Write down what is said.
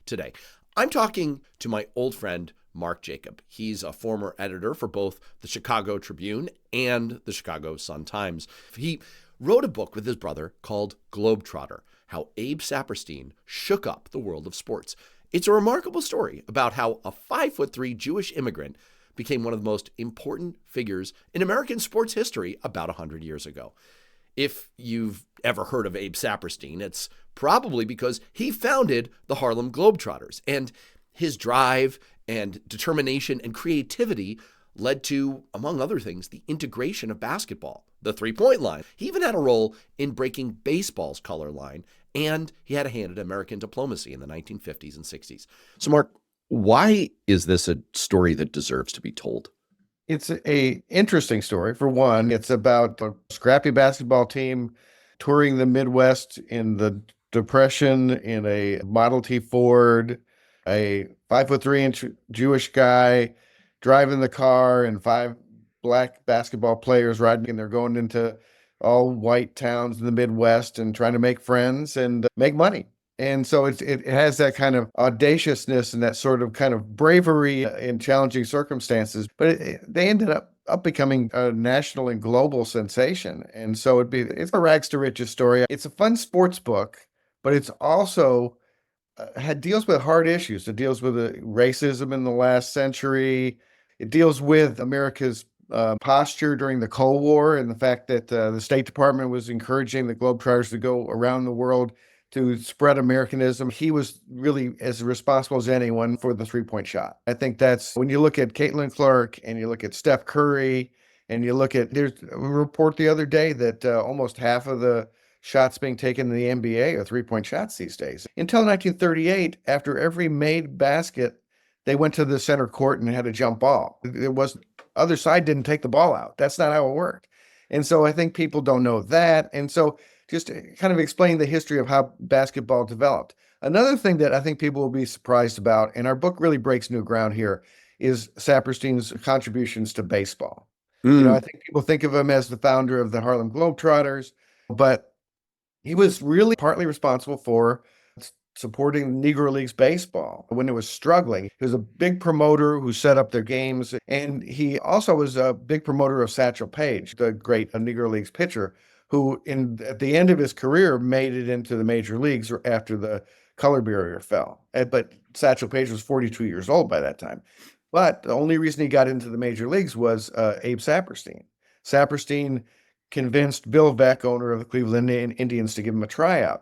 today. I'm talking to my old friend, Mark Jacob. He's a former editor for both the Chicago Tribune and the Chicago Sun-Times. He wrote a book with his brother called GlobeTrotter, How Abe Saperstein Shook Up the World of Sports. It's a remarkable story about how a 5'3" Jewish immigrant became one of the most important figures in American sports history about 100 years ago. If you've ever heard of Abe Saperstein, it's probably because he founded the Harlem Globetrotters, and his drive and determination and creativity led to, among other things, the integration of basketball, the three-point line. He even had a role in breaking baseball's color line, and he had a hand in American diplomacy in the 1950s and 60s. So, Mark, why is this a story that deserves to be told? It's a interesting story. For one, it's about a scrappy basketball team touring the Midwest in the Depression in a Model T Ford, a 5'3" Jewish guy driving the car, and 5 black basketball players riding, and they're going into all white towns in the Midwest and trying to make friends and make money. And so it has that kind of audaciousness and that sort of kind of bravery in challenging circumstances. But they ended up becoming a national and global sensation. And so it's a rags to riches story. It's a fun sports book, but it's also deals with hard issues. It deals with racism in the last century. It deals with America's posture during the Cold War and the fact that the State Department was encouraging the Globetrotters to go around the world to spread Americanism. He was really as responsible as anyone for the three-point shot. I think that's when you look at Caitlin Clark and you look at Steph Curry and you look at, there's a report the other day that almost half of the shots being taken in the NBA are three-point shots these days. Until 1938, after every made basket, they went to the center court and had a jump ball. Other side didn't take the ball out. That's not how it worked. And so I think people don't know that. And so just kind of explain the history of how basketball developed. Another thing that I think people will be surprised about, and our book really breaks new ground here, is Saperstein's contributions to baseball. I think people think of him as the founder of the Harlem Globetrotters, but he was really partly responsible for supporting Negro Leagues baseball when it was struggling. He was a big promoter who set up their games, and he also was a big promoter of Satchel Paige, the great Negro Leagues pitcher, who at the end of his career made it into the major leagues after the color barrier fell. But Satchel Paige was 42 years old by that time. But the only reason he got into the major leagues was Abe Saperstein. Saperstein convinced Bill Veeck, owner of the Cleveland Indians, to give him a tryout.